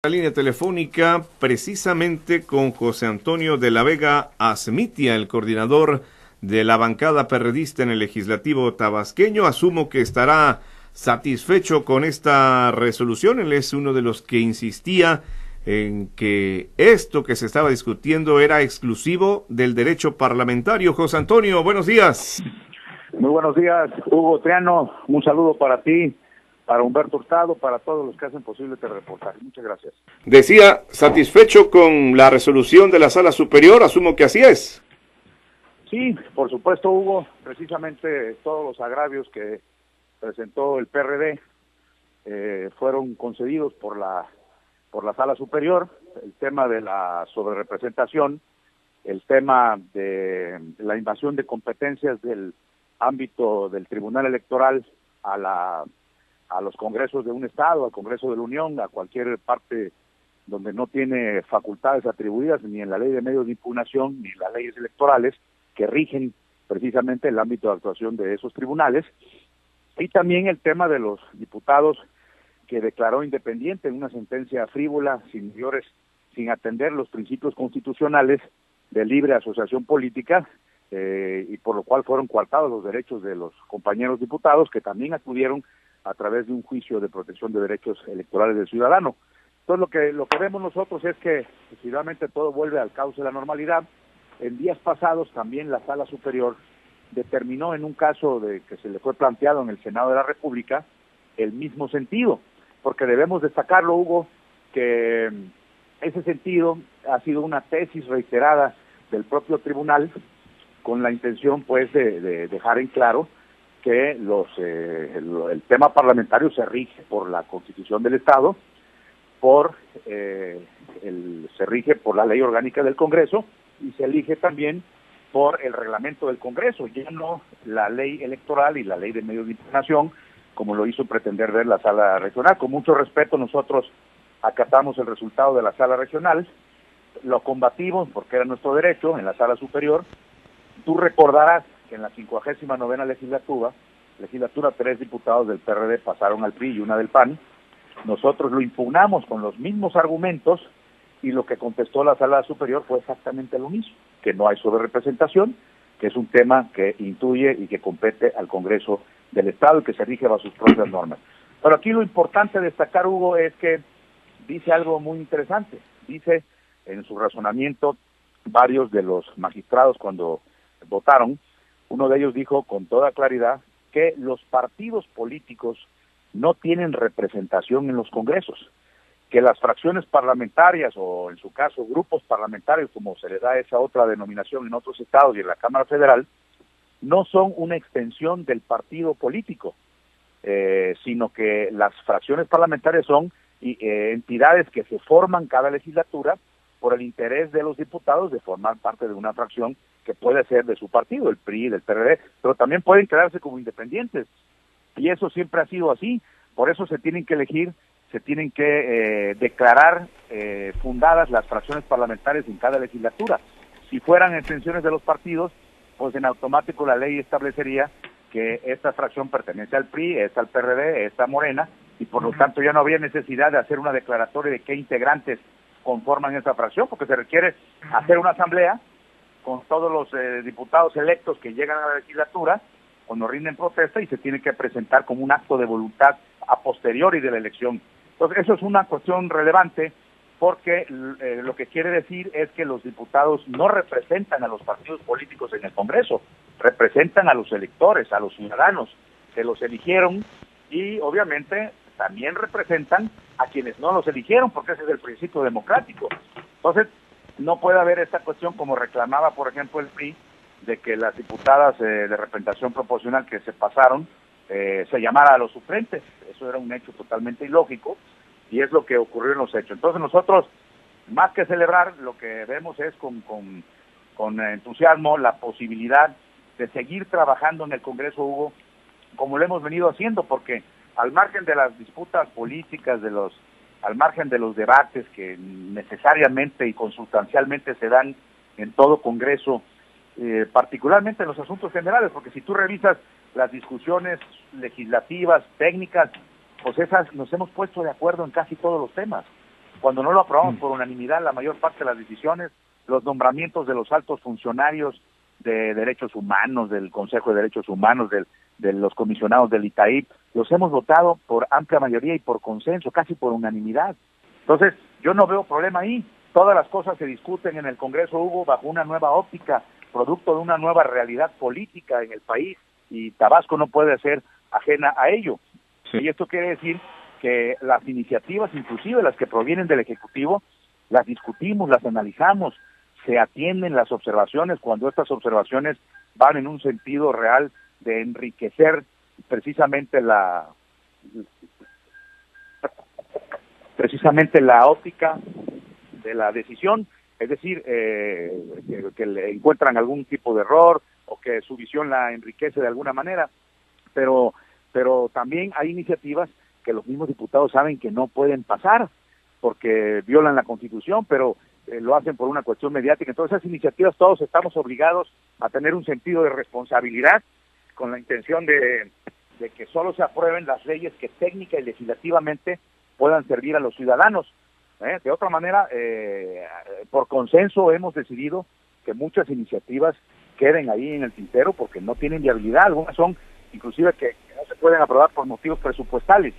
La línea telefónica precisamente con José Antonio de la Vega Asmitia, el coordinador de la bancada perredista en el legislativo tabasqueño. Asumo que estará satisfecho con esta resolución. Él es uno de los que insistía en que esto que se estaba discutiendo era exclusivo del derecho parlamentario. José Antonio, buenos días. Muy buenos días, Hugo Triano. Un saludo para ti, para Humberto Hurtado, para todos los que hacen posible este reportaje. Muchas gracias. Decía, satisfecho con la resolución de la Sala Superior, asumo que así es. Sí, por supuesto, Hugo. Precisamente todos los agravios que presentó el PRD fueron concedidos por la Sala Superior. El tema de la sobrerepresentación, el tema de la invasión de competencias del ámbito del Tribunal Electoral a los congresos de un estado, al Congreso de la Unión, a cualquier parte donde no tiene facultades atribuidas ni en la Ley de Medios de Impugnación ni en las leyes electorales que rigen precisamente el ámbito de actuación de esos tribunales, y también el tema de los diputados que declaró independiente en una sentencia frívola, sin mayores, sin atender los principios constitucionales de libre asociación política, y por lo cual fueron coartados los derechos de los compañeros diputados que también acudieron a través de un juicio de protección de derechos electorales del ciudadano. Entonces lo que vemos nosotros es que efectivamente todo vuelve al cauce de la normalidad. En días pasados también la Sala Superior determinó en un caso de que se le fue planteado en el Senado de la República el mismo sentido, porque debemos destacarlo, Hugo, que ese sentido ha sido una tesis reiterada del propio tribunal con la intención pues de dejar en claro que el tema parlamentario se rige por la Constitución del Estado, se rige por la Ley Orgánica del Congreso y se elige también por el reglamento del Congreso, ya no la Ley Electoral y la Ley de Medios de Impugnación, como lo hizo pretender ver la Sala Regional. Con mucho respeto nosotros acatamos el resultado de la Sala Regional, lo combatimos porque era nuestro derecho en la Sala Superior. Tú recordarás que en la 59ª legislatura 3 diputados del PRD pasaron al PRI y una del PAN. Nosotros lo impugnamos con los mismos argumentos y lo que contestó la Sala Superior fue exactamente lo mismo, que no hay sobrerepresentación, que es un tema que intuye y que compete al Congreso del Estado y que se rige bajo sus propias normas. Pero aquí lo importante destacar, Hugo, es que dice algo muy interesante. Dice en su razonamiento varios de los magistrados cuando votaron, uno de ellos dijo con toda claridad que los partidos políticos no tienen representación en los congresos, que las fracciones parlamentarias o en su caso grupos parlamentarios, como se les da esa otra denominación en otros estados y en la Cámara Federal, no son una extensión del partido político, sino que las fracciones parlamentarias son entidades que se forman cada legislatura por el interés de los diputados de formar parte de una fracción que puede ser de su partido, el PRI, del PRD, pero también pueden quedarse como independientes. Y eso siempre ha sido así, por eso se tienen que elegir, se tienen que declarar fundadas las fracciones parlamentarias en cada legislatura. Si fueran extensiones de los partidos, pues en automático la ley establecería que esta fracción pertenece al PRI, esta al PRD, esta a Morena, y por lo tanto ya no habría necesidad de hacer una declaratoria de qué integrantes conforman esa fracción, porque se requiere hacer una asamblea con todos los diputados electos que llegan a la legislatura, cuando rinden protesta, y se tiene que presentar como un acto de voluntad a posteriori de la elección. Entonces, eso es una cuestión relevante, porque lo que quiere decir es que los diputados no representan a los partidos políticos en el Congreso, representan a los electores, a los ciudadanos que los eligieron, y obviamente también representan a quienes no los eligieron, porque ese es el principio democrático. Entonces, no puede haber esta cuestión como reclamaba, por ejemplo, el PRI, de que las diputadas de representación proporcional que se pasaron se llamara a los suplentes. Eso era un hecho totalmente ilógico y es lo que ocurrió en los hechos. Entonces nosotros, más que celebrar, lo que vemos es con entusiasmo la posibilidad de seguir trabajando en el Congreso, Hugo, como lo hemos venido haciendo, porque al margen de las disputas políticas, al margen de los debates que necesariamente y consustancialmente se dan en todo Congreso, particularmente en los asuntos generales, porque si tú revisas las discusiones legislativas, técnicas, pues esas nos hemos puesto de acuerdo en casi todos los temas. cuando no lo aprobamos por unanimidad la mayor parte de las decisiones, los nombramientos de los altos funcionarios de derechos humanos, del Consejo de Derechos Humanos, de los comisionados del ITAIP, los hemos votado por amplia mayoría y por consenso, casi por unanimidad. Entonces, yo no veo problema ahí. Todas las cosas se discuten en el Congreso, Hugo, bajo una nueva óptica, producto de una nueva realidad política en el país, y Tabasco no puede ser ajena a ello. Sí. Y esto quiere decir que las iniciativas, inclusive las que provienen del Ejecutivo, las discutimos, las analizamos, se atienden las observaciones cuando estas observaciones van en un sentido real de enriquecer precisamente la óptica de la decisión, es decir, que le encuentran algún tipo de error o que su visión la enriquece de alguna manera, pero también hay iniciativas que los mismos diputados saben que no pueden pasar porque violan la Constitución, pero lo hacen por una cuestión mediática. Entonces esas iniciativas todos estamos obligados a tener un sentido de responsabilidad con la intención de que solo se aprueben las leyes que técnica y legislativamente puedan servir a los ciudadanos. De otra manera, por consenso hemos decidido que muchas iniciativas queden ahí en el tintero porque no tienen viabilidad. Algunas son inclusive que no se pueden aprobar por motivos presupuestales.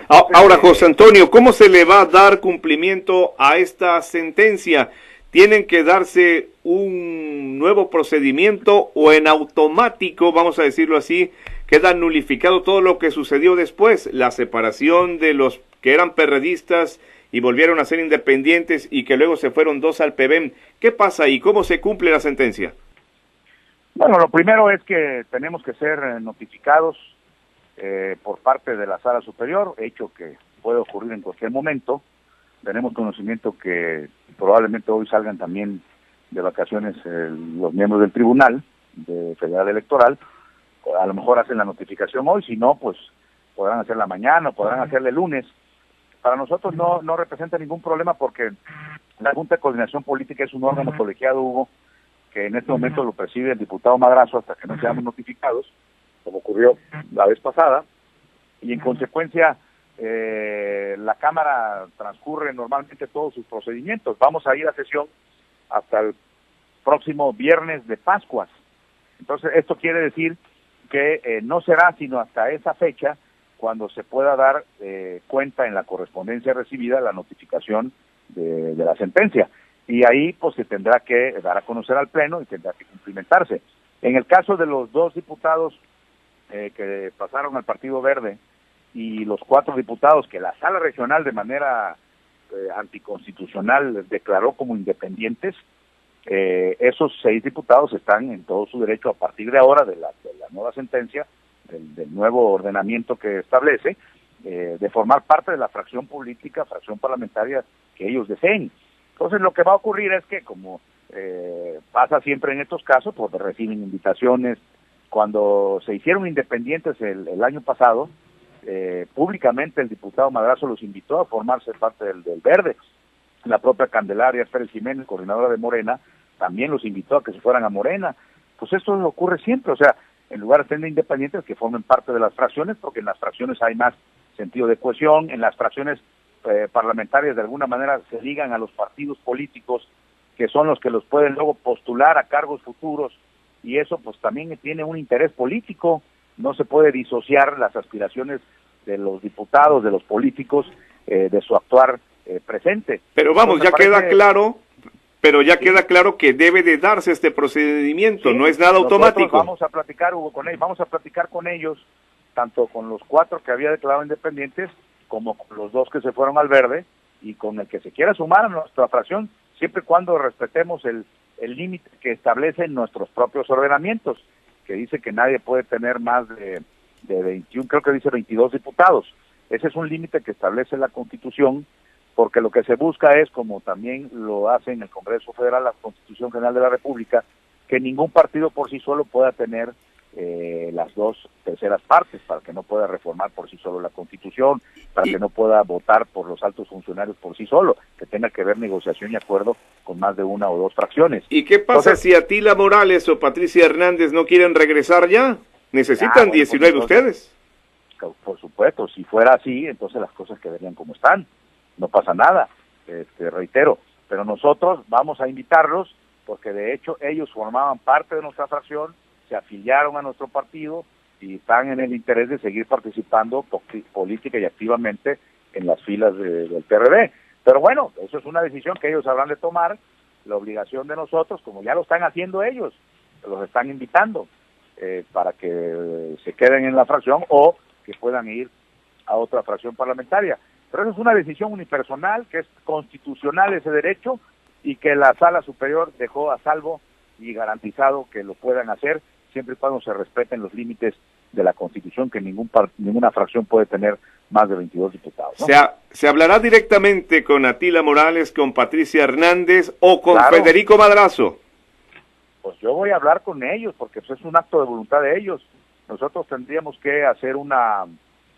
Ahora, José Antonio, ¿cómo se le va a dar cumplimiento a esta sentencia? ¿Tienen que darse un nuevo procedimiento o en automático, vamos a decirlo así, queda nulificado todo lo que sucedió después? La separación de los que eran perredistas y volvieron a ser independientes y que luego se fueron 2 al PBM. ¿Qué pasa ahí? ¿Cómo se cumple la sentencia? Bueno, lo primero es que tenemos que ser notificados por parte de la Sala Superior, hecho que puede ocurrir en cualquier momento. Tenemos conocimiento que probablemente hoy salgan también de vacaciones los miembros del Tribunal Federal Electoral. A lo mejor hacen la notificación hoy, si no, pues podrán hacerla mañana o podrán hacerla el lunes. Para nosotros no representa ningún problema porque la Junta de Coordinación Política es un órgano colegiado, Hugo, que en este momento lo preside el diputado Madrazo hasta que no seamos notificados, como ocurrió la vez pasada, y en consecuencia la Cámara transcurre normalmente todos sus procedimientos. Vamos a ir a sesión hasta el próximo viernes de Pascuas. Entonces, esto quiere decir que no será sino hasta esa fecha cuando se pueda dar cuenta en la correspondencia recibida la notificación de la sentencia. Y ahí pues se tendrá que dar a conocer al Pleno y tendrá que cumplimentarse. En el caso de los 2 diputados que pasaron al Partido Verde y los 4 diputados que la Sala Regional de manera anticonstitucional declaró como independientes, esos 6 diputados están en todo su derecho a partir de ahora de la nueva sentencia, del nuevo ordenamiento que establece, de formar parte de la fracción política, fracción parlamentaria que ellos deseen. Entonces lo que va a ocurrir es que, como pasa siempre en estos casos, pues reciben invitaciones. Cuando se hicieron independientes el año pasado, públicamente el diputado Madrazo los invitó a formarse parte del Verde. La propia Candelaria Pérez Jiménez, coordinadora de Morena, también los invitó a que se fueran a Morena. Pues esto ocurre siempre, o sea, en lugar de ser independientes, que formen parte de las fracciones, porque en las fracciones hay más sentido de cohesión, en las fracciones parlamentarias de alguna manera se ligan a los partidos políticos, que son los que los pueden luego postular a cargos futuros, y eso pues también tiene un interés político. No se puede disociar las aspiraciones de los diputados, de los políticos, de su actuar presente. Pero vamos, entonces, queda claro que debe de darse este procedimiento, sí, no es nada automático. Vamos a platicar, Hugo, con ellos, vamos a platicar con ellos, tanto con los 4 que había declarado independientes, como con los 2 que se fueron al Verde, y con el que se quiera sumar a nuestra fracción, siempre y cuando respetemos el límite que establecen nuestros propios ordenamientos, que dice que nadie puede tener más de 21, creo que dice 22 diputados. Ese es un límite que establece la Constitución, porque lo que se busca es, como también lo hace en el Congreso Federal, la Constitución General de la República, que ningún partido por sí solo pueda tener las 2/3 partes, para que no pueda reformar por sí solo la Constitución, para que no pueda votar por los altos funcionarios por sí solo, que tenga que haber negociación y acuerdo con más de 1 o 2 fracciones. ¿Y qué pasa si Atila Morales o Patricia Hernández no quieren regresar ya? ¿Necesitan 19 ustedes? Por supuesto, si fuera así, entonces las cosas quedarían como están. no pasa nada, reitero, pero nosotros vamos a invitarlos porque de hecho ellos formaban parte de nuestra fracción, se afiliaron a nuestro partido y están en el interés de seguir participando política y activamente en las filas del PRD. Pero bueno, eso es una decisión que ellos habrán de tomar. La obligación de nosotros, como ya lo están haciendo ellos, los están invitando para que se queden en la fracción o que puedan ir a otra fracción parlamentaria. Pero eso es una decisión unipersonal, que es constitucional ese derecho, y que la Sala Superior dejó a salvo y garantizado que lo puedan hacer, siempre y cuando se respeten los límites de la Constitución, que ninguna fracción puede tener más de 22 diputados, ¿no? ¿Se hablará directamente con Atila Morales, con Patricia Hernández o con Federico Madrazo? Pues yo voy a hablar con ellos, porque pues, es un acto de voluntad de ellos. Nosotros tendríamos que hacer una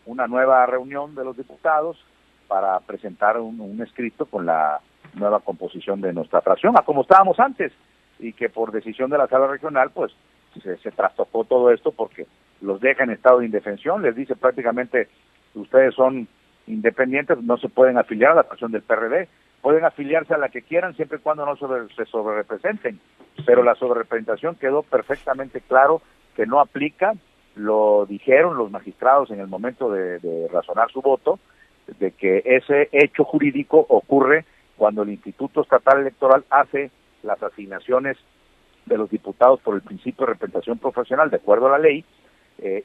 nueva reunión de los diputados para presentar un escrito con la nueva composición de nuestra fracción, a como estábamos antes, y que por decisión de la Sala Regional, pues, se trastocó todo esto porque los deja en estado de indefensión, les dice prácticamente, ustedes son independientes, no se pueden afiliar a la fracción del PRD, pueden afiliarse a la que quieran siempre y cuando no se sobrerepresenten, pero la sobrerepresentación quedó perfectamente claro que no aplica, lo dijeron los magistrados en el momento de razonar su voto, de que ese hecho jurídico ocurre cuando el Instituto Estatal Electoral hace las asignaciones de los diputados por el principio de representación profesional de acuerdo a la ley,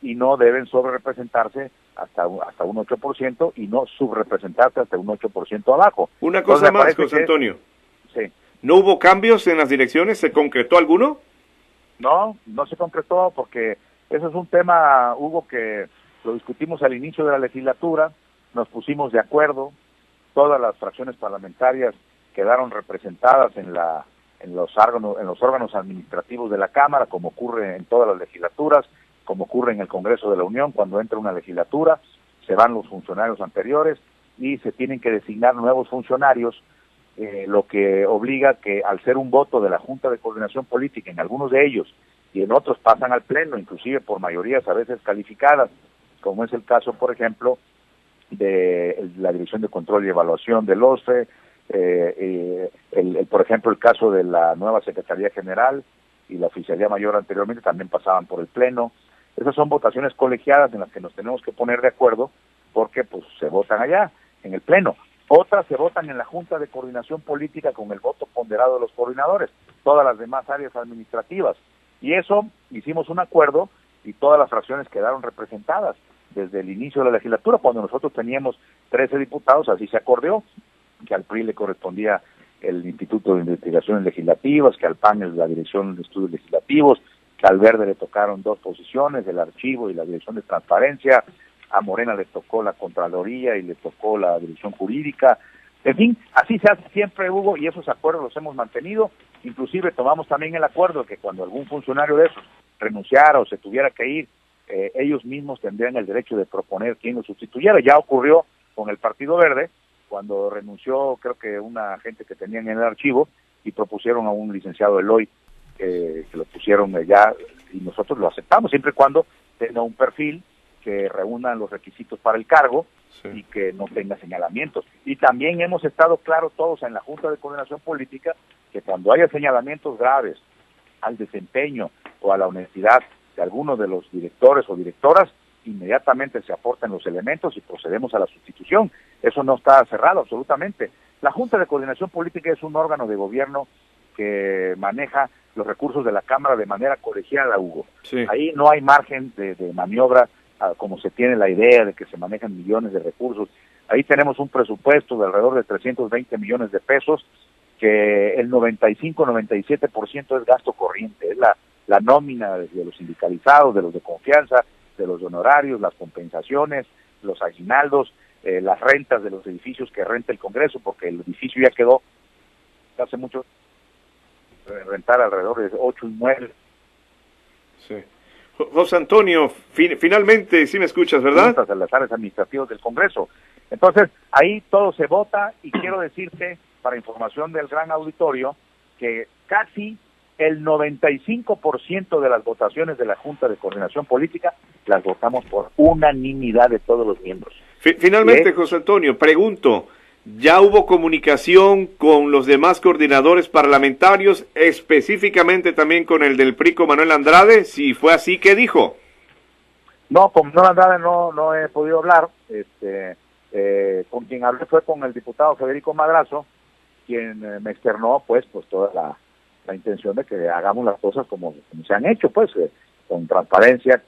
y no deben sobrerepresentarse hasta un 8% y no subrepresentarse hasta un 8% abajo. Una cosa más, José Antonio. Sí. ¿No hubo cambios en las direcciones? ¿Se concretó alguno? No se concretó porque eso es un tema, Hugo, que lo discutimos al inicio de la legislatura, nos pusimos de acuerdo, todas las fracciones parlamentarias quedaron representadas en los órganos administrativos de la Cámara, como ocurre en todas las legislaturas, como ocurre en el Congreso de la Unión. Cuando entra una legislatura, se van los funcionarios anteriores y se tienen que designar nuevos funcionarios, lo que obliga que al ser un voto de la Junta de Coordinación Política, en algunos de ellos, y en otros pasan al Pleno, inclusive por mayorías a veces calificadas, como es el caso, por ejemplo, de la Dirección de Control y Evaluación del OSFE, por ejemplo, el caso de la nueva Secretaría General y la Oficialía Mayor anteriormente también pasaban por el Pleno. Esas son votaciones colegiadas en las que nos tenemos que poner de acuerdo porque pues se votan allá, en el Pleno. Otras se votan en la Junta de Coordinación Política con el voto ponderado de los coordinadores, todas las demás áreas administrativas. Y eso, hicimos un acuerdo y todas las fracciones quedaron representadas desde el inicio de la legislatura. Cuando nosotros teníamos 13 diputados, así se acordó, que al PRI le correspondía el Instituto de Investigaciones Legislativas, que al PAN la Dirección de Estudios Legislativos, que al Verde le tocaron 2 posiciones, el Archivo y la Dirección de Transparencia, a Morena le tocó la Contraloría y le tocó la Dirección Jurídica. En fin, así se hace siempre, Hugo, y esos acuerdos los hemos mantenido. Inclusive tomamos también el acuerdo de que cuando algún funcionario de esos renunciara o se tuviera que ir, ellos mismos tendrían el derecho de proponer quién lo sustituyera. Ya ocurrió con el Partido Verde, cuando renunció, creo que una gente que tenían en el archivo, y propusieron a un licenciado Eloy, que lo pusieron ya, y nosotros lo aceptamos, siempre y cuando tenga un perfil que reúna los requisitos para el cargo, sí, y que no tenga señalamientos. Y también hemos estado claros todos en la Junta de Coordinación Política que cuando haya señalamientos graves al desempeño o a la honestidad de algunos de los directores o directoras, inmediatamente se aportan los elementos y procedemos a la sustitución. Eso no está cerrado absolutamente. La Junta de Coordinación Política es un órgano de gobierno que maneja los recursos de la Cámara de manera colegiada, Hugo. Sí. Ahí no hay margen de maniobra, como se tiene la idea de que se manejan millones de recursos. Ahí tenemos un presupuesto de alrededor de 320 millones de pesos, que el 95-97% es gasto corriente, es la nómina de los sindicalizados, de los de confianza, de los honorarios, las compensaciones, los aguinaldos, las rentas de los edificios que renta el Congreso, porque el edificio ya quedó hace mucho rentar alrededor de 8 inmuebles. Sí. José Antonio, finalmente, sí me escuchas, ¿verdad? De las áreas administrativas del Congreso. Entonces, ahí todo se vota, y quiero decirte, para información del gran auditorio, que casi el 95% de las votaciones de la Junta de Coordinación Política las votamos por unanimidad de todos los miembros. Finalmente, José Antonio, pregunto, ¿Ya hubo comunicación con los demás coordinadores parlamentarios, específicamente también con el del PRI, con Manuel Andrade? Si fue así, ¿qué dijo? No, con Manuel Andrade no he podido hablar. Con quien hablé fue con el diputado Federico Madrazo, quien me externó pues toda la intención de que hagamos las cosas como se han hecho, pues con transparencia,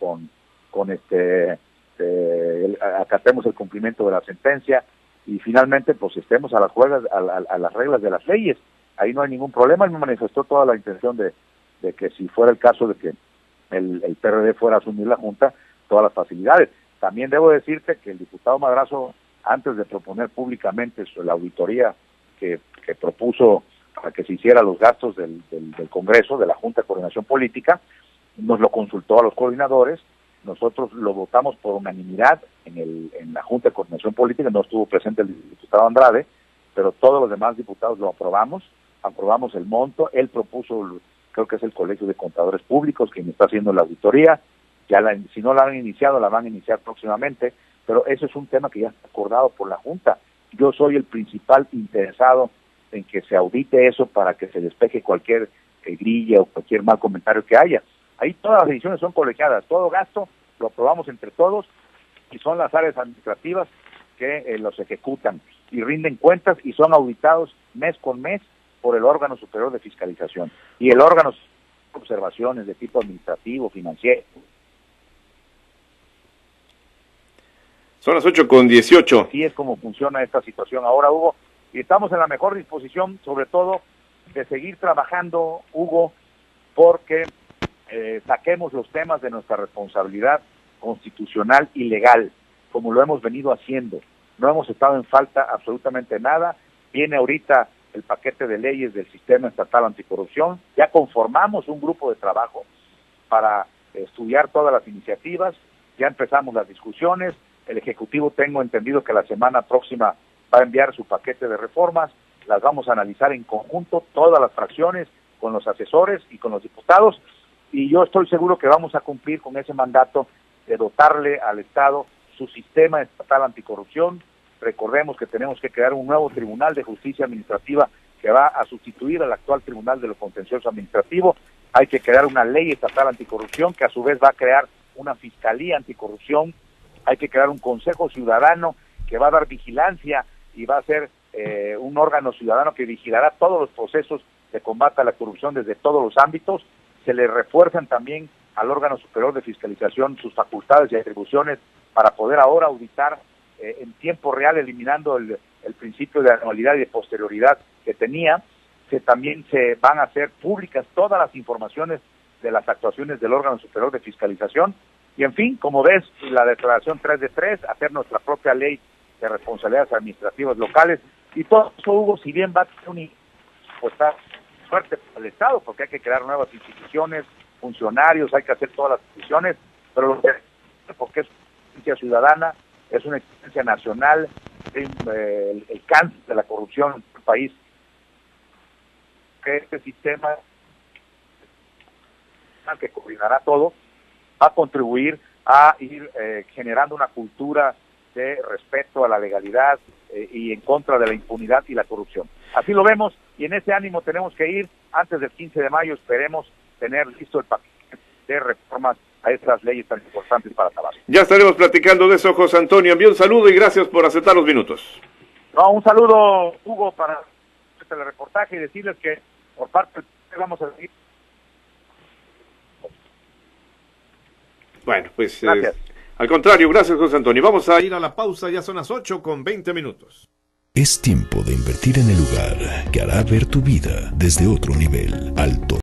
acatemos el cumplimiento de la sentencia y finalmente pues estemos a las reglas de las leyes. Ahí no hay ningún problema. Él me manifestó toda la intención de que si fuera el caso de que el PRD fuera a asumir la Junta, todas las facilidades. También debo decirte que el diputado Madrazo, antes de proponer públicamente la auditoría que propuso para que se hiciera los gastos del Congreso, de la Junta de Coordinación Política, nos lo consultó a los coordinadores. Nosotros lo votamos por unanimidad en la Junta de Coordinación Política. No estuvo presente el diputado Andrade, pero todos los demás diputados lo aprobamos el monto. Él propuso, creo que es el Colegio de Contadores Públicos quien está haciendo la auditoría. Si no la han iniciado, la van a iniciar próximamente, pero eso es un tema que ya está acordado por la Junta. Yo soy el principal interesado en que se audite eso para que se despeje cualquier grilla o cualquier mal comentario que haya. Ahí todas las decisiones son colegiadas, todo gasto lo aprobamos entre todos y son las áreas administrativas que los ejecutan y rinden cuentas y son auditados mes con mes por el órgano superior de fiscalización y el órgano de observaciones de tipo administrativo, financiero. Son las 8:18. Así es como funciona esta situación ahora, Hugo, y estamos en la mejor disposición, sobre todo, de seguir trabajando, Hugo, porque saquemos los temas de nuestra responsabilidad constitucional y legal, como lo hemos venido haciendo. No hemos estado en falta absolutamente nada. Viene ahorita el paquete de leyes del Sistema Estatal Anticorrupción. Ya conformamos un grupo de trabajo para estudiar todas las iniciativas. Ya empezamos las discusiones. El Ejecutivo, tengo entendido que la semana próxima va a enviar su paquete de reformas. Las vamos a analizar en conjunto, todas las fracciones, con los asesores y con los diputados. Y yo estoy seguro que vamos a cumplir con ese mandato de dotarle al Estado su sistema estatal anticorrupción. Recordemos que tenemos que crear un nuevo Tribunal de Justicia Administrativa que va a sustituir al actual Tribunal de lo Contencioso Administrativo. Hay que crear una ley estatal anticorrupción que a su vez va a crear una Fiscalía Anticorrupción. Hay que crear un Consejo Ciudadano que va a dar vigilancia y va a ser un órgano ciudadano que vigilará todos los procesos de combate a la corrupción desde todos los ámbitos. Se le refuerzan también al órgano superior de fiscalización sus facultades y atribuciones para poder ahora auditar en tiempo real, eliminando el principio de anualidad y de posterioridad que tenía. También se van a hacer públicas todas las informaciones de las actuaciones del órgano superior de fiscalización. Y en fin, como ves, la declaración 3 de 3, hacer nuestra propia ley de responsabilidades administrativas locales. Y todo eso, Hugo, si bien va a tener un está fuerte para el Estado, porque hay que crear nuevas instituciones, funcionarios, hay que hacer todas las decisiones, pero lo que porque es una exigencia ciudadana, es una exigencia nacional, el cáncer de la corrupción en el país, que este sistema que coordinará todo, va a contribuir a ir generando una cultura de respeto a la legalidad y en contra de la impunidad y la corrupción. Así lo vemos y en ese ánimo tenemos que ir. Antes del 15 de mayo esperemos tener listo el paquete de reformas a estas leyes tan importantes para Tabasco. Ya estaremos platicando de eso, José Antonio. Envío un saludo y gracias por aceptar los minutos. No, un saludo, Hugo, para el reportaje y decirles que por parte de vamos a seguir. Bueno, pues al contrario, gracias, José Antonio. Vamos a ir a la pausa, ya son las 8:20. Es tiempo de invertir en el lugar que hará ver tu vida desde otro nivel. Alto